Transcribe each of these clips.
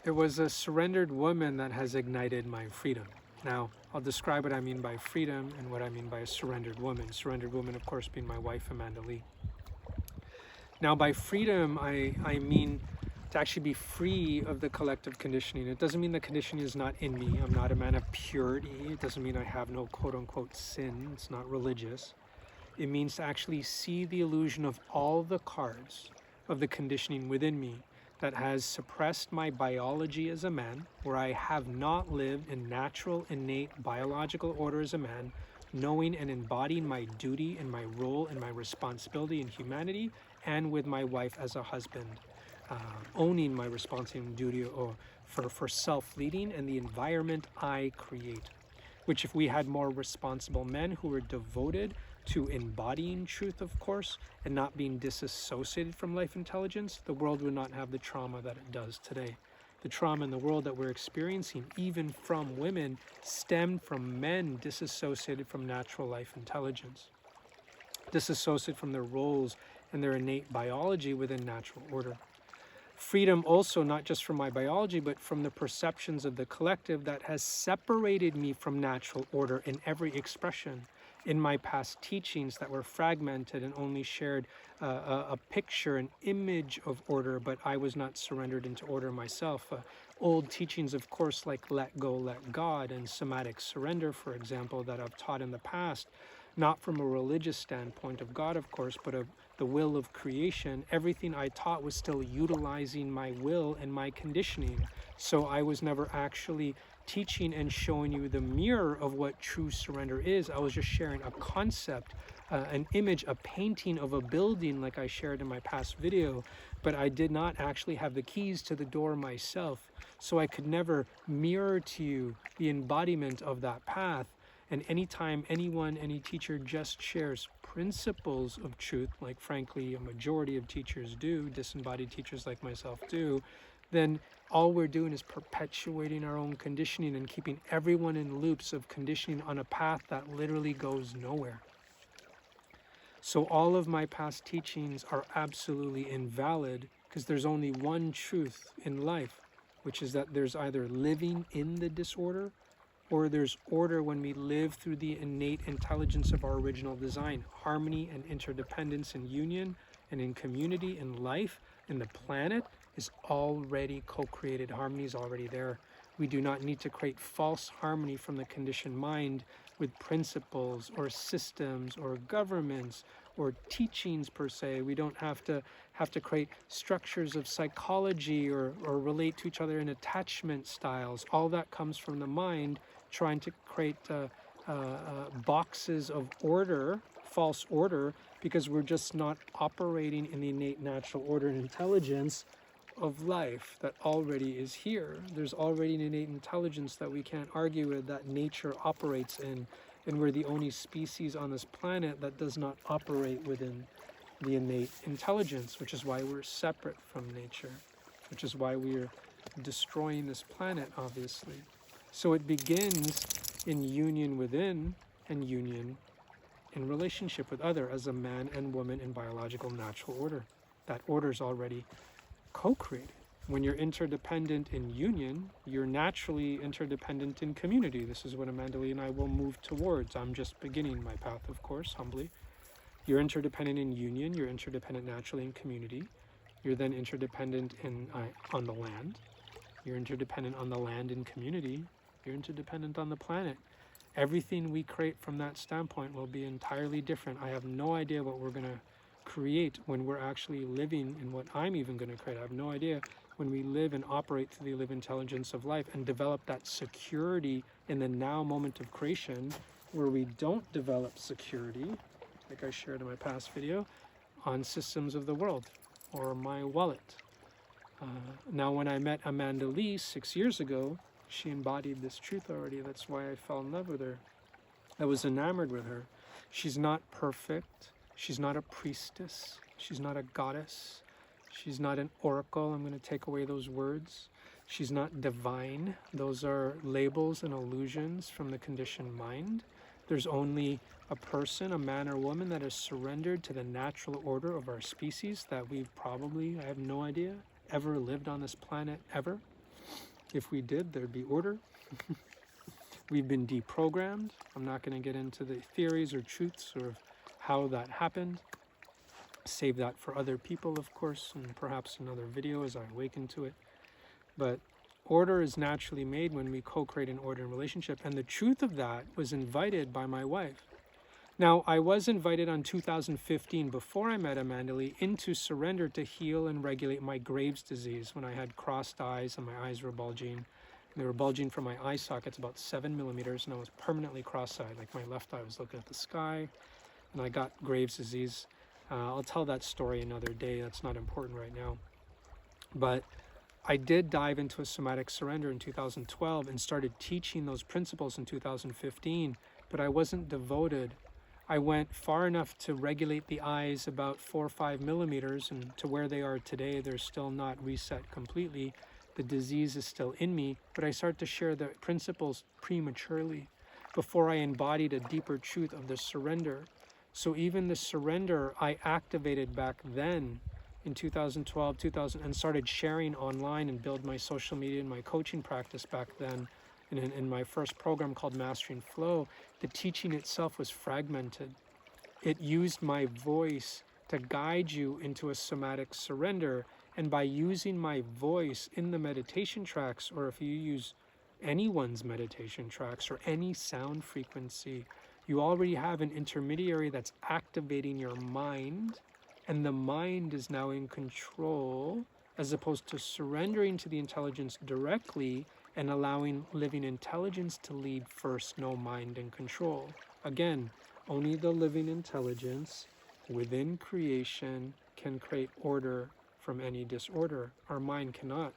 It was a surrendered woman that has ignited my freedom. Now, I'll describe what I mean by freedom and what I mean by a surrendered woman. Surrendered woman, of course, being my wife, Amanda Lee. Now, by freedom, I mean to actually be free of the collective conditioning. It doesn't mean the conditioning is not in me. I'm not a man of purity. It doesn't mean I have no quote-unquote sin. It's not religious. It means to actually see the illusion of all the cards of the conditioning within me that has suppressed my biology as a man, where I have not lived in natural, innate, biological order as a man, knowing and embodying my duty and my role and my responsibility in humanity, and with my wife as a husband, owning my responsibility and duty for self-leading and the environment I create. Which, if we had more responsible men who were devoted to embodying truth, of course, and not being disassociated from life intelligence, the world would not have the trauma that it does today. The trauma in the world that we're experiencing, even from women, stemmed from men disassociated from natural life intelligence, disassociated from their roles and their innate biology within natural order. Freedom also, not just from my biology, but from the perceptions of the collective that has separated me from natural order in every expression. In my past teachings that were fragmented and only shared a picture, an image of order, but I was not surrendered into order myself. Old teachings, of course, like let go, let God, and somatic surrender, for example, that I've taught in the past, not from a religious standpoint of God, of course, but of the will of creation. Everything I taught was still utilizing my will and my conditioning. So I was never actually teaching and showing you the mirror of what true surrender is. I was just sharing a concept, an image, a painting of a building like I shared in my past video, but I did not actually have the keys to the door myself. So I could never mirror to you the embodiment of that path. And anytime anyone, any teacher just shares principles of truth, like frankly a majority of teachers do, disembodied teachers like myself do, then all we're doing is perpetuating our own conditioning and keeping everyone in loops of conditioning on a path that literally goes nowhere. So all of my past teachings are absolutely invalid because there's only one truth in life, which is that there's either living in the disorder or there's order when we live through the innate intelligence of our original design. Harmony and interdependence in union and in community, in life, in the planet is already co-created. Harmony is already there. We do not need to create false harmony from the conditioned mind with principles or systems or governments or teachings per se. We don't have to create structures of psychology or relate to each other in attachment styles. All that comes from the mind trying to create boxes of order, false order, because we're just not operating in the innate natural order and intelligence of life that already is here. There's already an innate intelligence that we can't argue with, that nature operates in, and we're the only species on this planet that does not operate within the innate intelligence, which is why we're separate from nature, which is why we're destroying this planet, obviously. So it begins in union within and union in relationship with other as a man and woman in biological natural order. That order is already co-created. When you're interdependent in union, you're naturally interdependent in community. This is what Amanda Lee and I will move towards. I'm just beginning my path, of course, humbly. You're interdependent in union. You're interdependent naturally in community. You're then interdependent on the land. You're interdependent on the land in community. You're interdependent on the planet. Everything we create from that standpoint will be entirely different. I have no idea what we're going to create when we're actually living in what I'm even going to create. I have no idea when we live and operate through the live intelligence of life and develop that security in the now moment of creation, where we don't develop security, like I shared in my past video, on systems of the world or my wallet. Now, when I met Amanda Lee 6 years ago, she embodied this truth already. That's why I fell in love with her. I was enamored with her. She's not perfect. She's not a priestess. She's not a goddess. She's not an oracle. I'm going to take away those words. She's not divine. Those are labels and illusions from the conditioned mind. There's only a person, a man or woman, that is surrendered to the natural order of our species that we've probably, I have no idea, ever lived on this planet ever. If we did, there'd be order. We've been deprogrammed. I'm not going to get into the theories or truths or how that happened. Save that for other people, of course, and perhaps another video as I awaken to it. But order is naturally made when we co-create an order in relationship. And the truth of that was invited by my wife. Now, I was invited on 2015, before I met Amanda Lee, into surrender to heal and regulate my Graves' disease when I had crossed eyes and my eyes were bulging. They were bulging from my eye sockets about 7 millimeters, and I was permanently cross-eyed. Like my left eye was looking at the sky, and I got Graves' disease. I'll tell that story another day. That's not important right now. But I did dive into a somatic surrender in 2012 and started teaching those principles in 2015, but I wasn't devoted. I went far enough to regulate the eyes about 4 or 5 millimeters, and to where they are today, they're still not reset completely. The disease is still in me, but I start to share the principles prematurely before I embodied a deeper truth of the surrender. So even the surrender I activated back then in 2012, and started sharing online and build my social media and my coaching practice back then. In my first program called Mastering Flow, the teaching itself was fragmented. It used my voice to guide you into a somatic surrender. And by using my voice in the meditation tracks, or if you use anyone's meditation tracks or any sound frequency, you already have an intermediary that's activating your mind, and the mind is now in control, as opposed to surrendering to the intelligence directly and allowing living intelligence to lead first, no mind in control. Again, only the living intelligence within creation can create order from any disorder. Our mind cannot.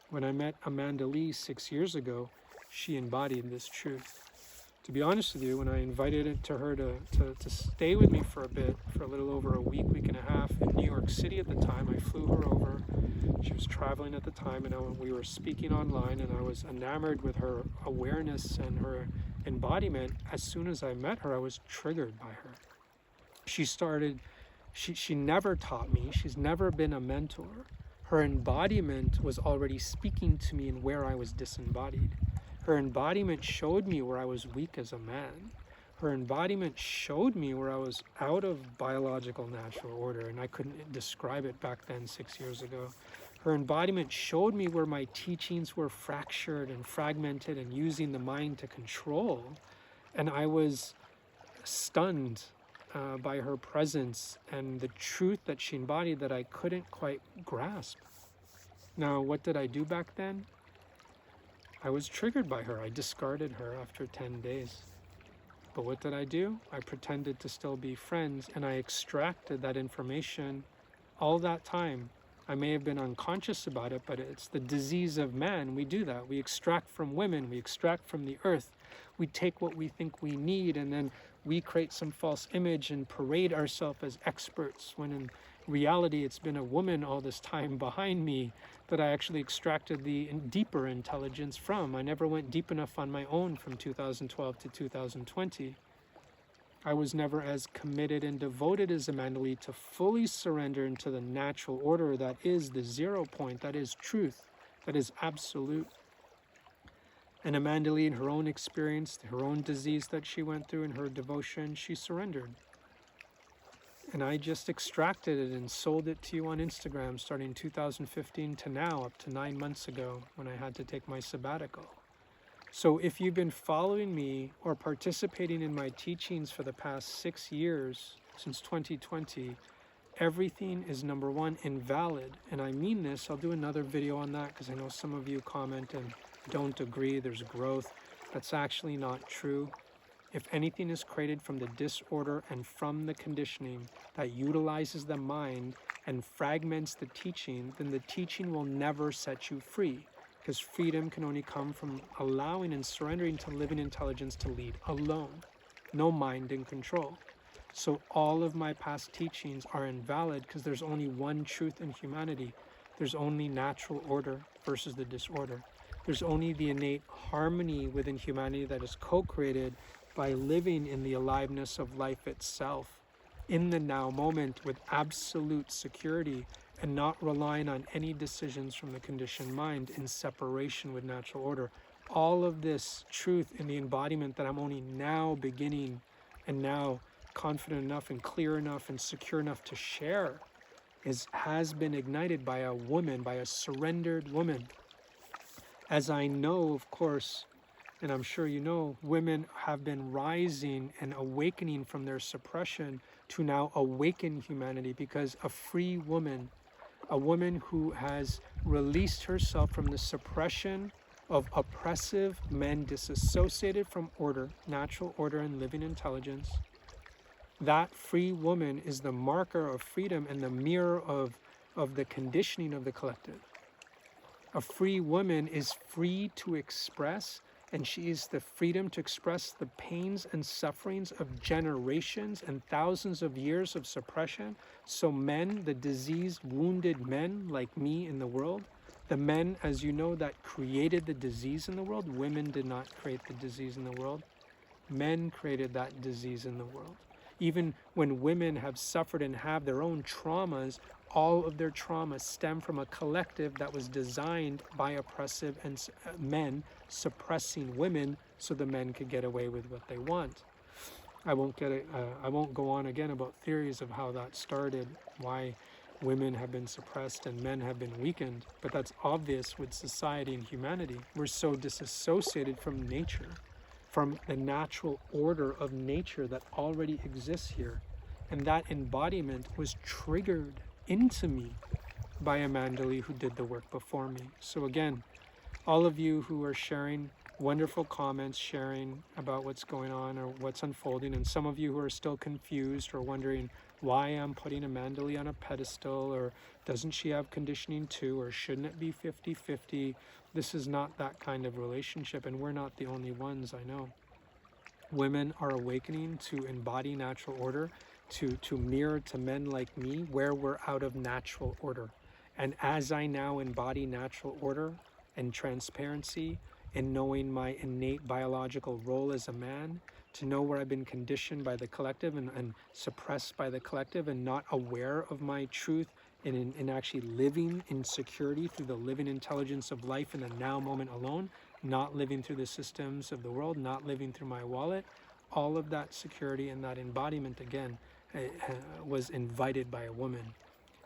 When I met Amanda Lee 6 years ago, she embodied this truth. To be honest with you, when I invited her to stay with me for a bit, for a little over a week and a half in New York City at the time, I flew her over. She was traveling at the time, and we were speaking online, and I was enamored with her awareness and her embodiment. As soon as I met her, I was triggered by her. She never taught me. She's never been a mentor. Her embodiment was already speaking to me in where I was disembodied. Her embodiment showed me where I was weak as a man. Her embodiment showed me where I was out of biological natural order, and I couldn't describe it back then 6 years ago. Her embodiment showed me where my teachings were fractured and fragmented and using the mind to control. And I was stunned by her presence and the truth that she embodied that I couldn't quite grasp. Now, what did I do back then? I was triggered by her. I discarded her after 10 days. But what did I do? I pretended to still be friends, and I extracted that information all that time. I may have been unconscious about it, but it's the disease of man. We do that. We extract from women. We extract from the earth. We take what we think we need, and then we create some false image and parade ourselves as experts, when in reality it's been a woman all this time behind me that I actually extracted the deeper intelligence from. I never went deep enough on my own from 2012 to 2020. I was never as committed and devoted as Amanda Lee to fully surrender into the natural order that is the 0 point, that is truth, that is absolute. And Amanda Lee, in her own experience, her own disease that she went through, in her devotion, she surrendered. And I just extracted it and sold it to you on Instagram starting 2015 to now, up to 9 months ago when I had to take my sabbatical. So if you've been following me or participating in my teachings for the past 6 years, since 2020, everything is, number one, invalid. And I mean this. I'll do another video on that because I know some of you comment and don't agree. There's growth. That's actually not true. If anything is created from the disorder and from the conditioning that utilizes the mind and fragments the teaching, then the teaching will never set you free, because freedom can only come from allowing and surrendering to living intelligence to lead alone, no mind in control. So all of my past teachings are invalid because there's only one truth in humanity. There's only natural order versus the disorder. There's only the innate harmony within humanity that is co-created by living in the aliveness of life itself, in the now moment with absolute security, and not relying on any decisions from the conditioned mind in separation with natural order. All of this truth in the embodiment that I'm only now beginning and now confident enough and clear enough and secure enough to share has been ignited by a woman, by a surrendered woman. As I know, of course, and I'm sure you know, women have been rising and awakening from their suppression to now awaken humanity, because a free woman, a woman who has released herself from the suppression of oppressive men, disassociated from order, natural order and living intelligence, that free woman is the marker of freedom and the mirror of the conditioning of the collective. A free woman is free to express, and she is the freedom to express the pains and sufferings of generations and thousands of years of suppression. So men, the diseased, wounded men like me in the world, the men, as you know, that created the disease in the world, women did not create the disease in the world. Men created that disease in the world. Even when women have suffered and have their own traumas, all of their traumas stem from a collective that was designed by oppressive and men suppressing women so the men could get away with what they want. I won't go on again about theories of how that started, why women have been suppressed and men have been weakened, but that's obvious with society and humanity. We're so disassociated from nature, from the natural order of nature that already exists here. And that embodiment was triggered into me by Amanda Lee, who did the work before me. So again, all of you who are sharing wonderful comments, sharing about what's going on or what's unfolding, and some of you who are still confused or wondering why I'm putting Amanda Lee on a pedestal, or doesn't she have conditioning too, or shouldn't it be 50-50? This is not that kind of relationship, and we're not the only ones, I know. Women are awakening to embody natural order, to mirror to men like me where we're out of natural order. And as I now embody natural order and transparency, and knowing my innate biological role as a man, to know where I've been conditioned by the collective and suppressed by the collective and not aware of my truth, and in actually living in security through the living intelligence of life in the now moment alone, not living through the systems of the world, not living through my wallet, all of that security and that embodiment again was invited by a woman.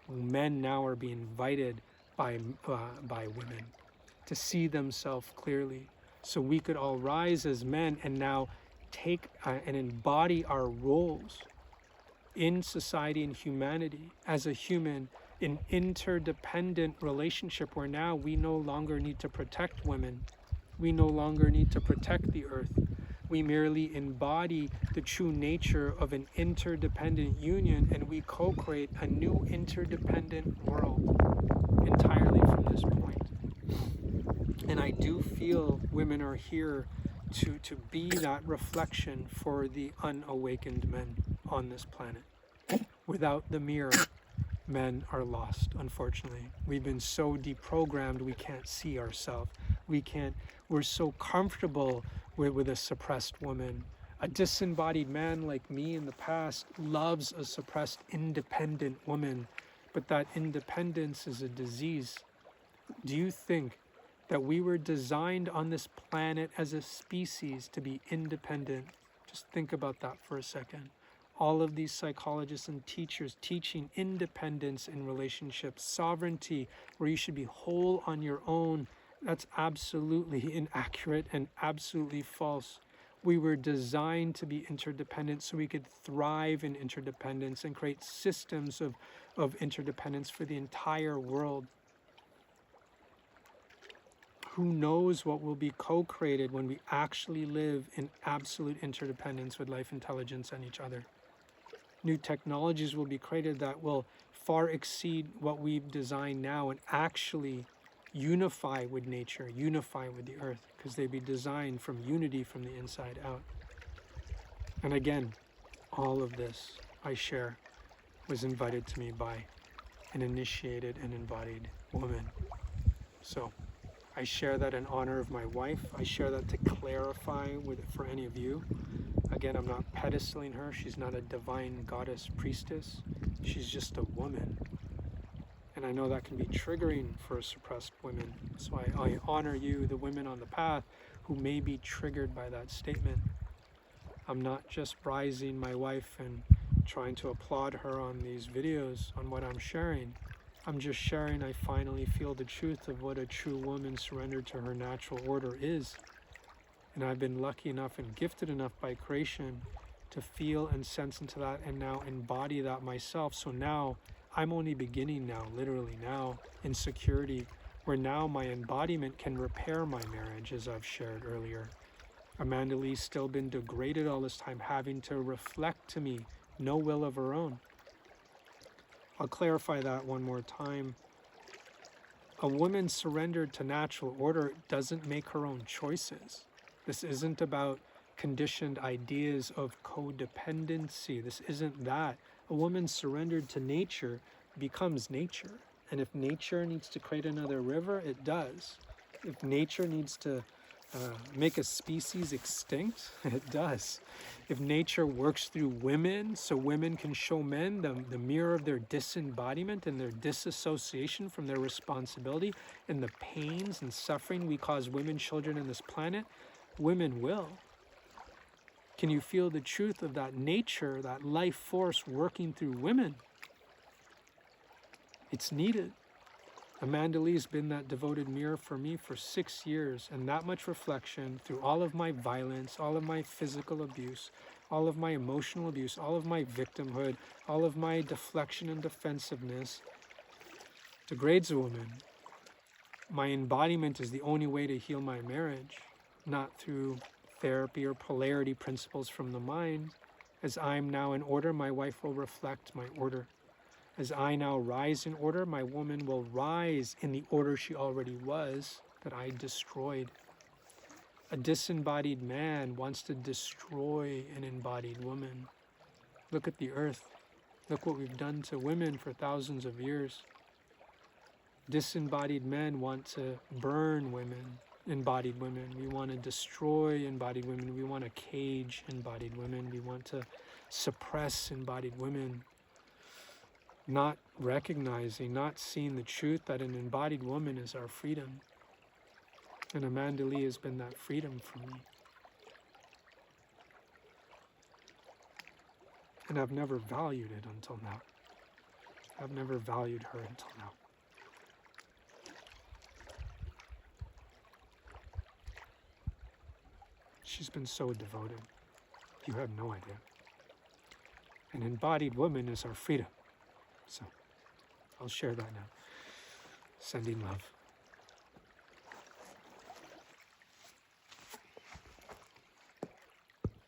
Men now are being invited by women to see themselves clearly, so we could all rise as men and now take and embody our roles in society and humanity as a human in interdependent relationship, where now we no longer need to protect women, we no longer need to protect the earth. We merely embody the true nature of an interdependent union, and we co-create a new interdependent world entirely from this point. And I do feel women are here to be that reflection for the unawakened men on this planet. Without the mirror, men are lost, unfortunately. We've been so deprogrammed we can't see ourselves. We're so comfortable with a suppressed woman. A disembodied man like me in the past loves a suppressed, independent woman, but that independence is a disease. Do you think that we were designed on this planet as a species to be independent? Just think about that for a second. All of these psychologists and teachers teaching independence in relationships, sovereignty, where you should be whole on your own, that's absolutely inaccurate and absolutely false. We were designed to be interdependent so we could thrive in interdependence and create systems of interdependence for the entire world. Who knows what will be co-created when we actually live in absolute interdependence with life intelligence and each other. New technologies will be created that will far exceed what we've designed now and actually unify with nature, unify with the earth, because they be designed from unity from the inside out. And again, all of this I share was invited to me by an initiated and embodied woman. So I share that in honor of my wife. I share that to clarify for any of you. Again, I'm not pedestaling her. She's not a divine goddess priestess. She's just a woman. And I know that can be triggering for suppressed women. So I honor you, the women on the path, who may be triggered by that statement. I'm not just rising my wife and trying to applaud her on these videos, on what I'm sharing. I'm just sharing I finally feel the truth of what a true woman surrendered to her natural order is. And I've been lucky enough and gifted enough by creation to feel and sense into that and now embody that myself. So now I'm only beginning now, literally now, in security, where now my embodiment can repair my marriage, as I've shared earlier. Amanda Lee's still been degraded all this time, having to reflect to me, no will of her own. I'll clarify that one more time. A woman surrendered to natural order doesn't make her own choices. This isn't about conditioned ideas of codependency. This isn't that. A woman surrendered to nature becomes nature. And if nature needs to create another river, it does. If nature needs to make a species extinct, it does. If nature works through women so women can show men the mirror of their disembodiment and their disassociation from their responsibility and the pains and suffering we cause women, children on this planet, women will. Can you feel the truth of that nature, that life force working through women? It's needed. Amanda Lee's been that devoted mirror for me for 6 years, and that much reflection through all of my violence, all of my physical abuse, all of my emotional abuse, all of my victimhood, all of my deflection and defensiveness degrades a woman. My embodiment is the only way to heal my marriage, not through therapy or polarity principles from the mind. As I'm now in order, my wife will reflect my order. As I now rise in order, my woman will rise in the order she already was, that I destroyed. A disembodied man wants to destroy an embodied woman. Look at the earth. Look what we've done to women for thousands of years. Disembodied men want to burn women, embodied women. We want to destroy embodied women. We want to cage embodied women. We want to suppress embodied women. Not recognizing, not seeing the truth that an embodied woman is our freedom. And Amanda Lee has been that freedom for me. And I've never valued it until now. I've never valued her until now. She's been so devoted. You have no idea. An embodied woman is our freedom. So I'll share that now. Sending love.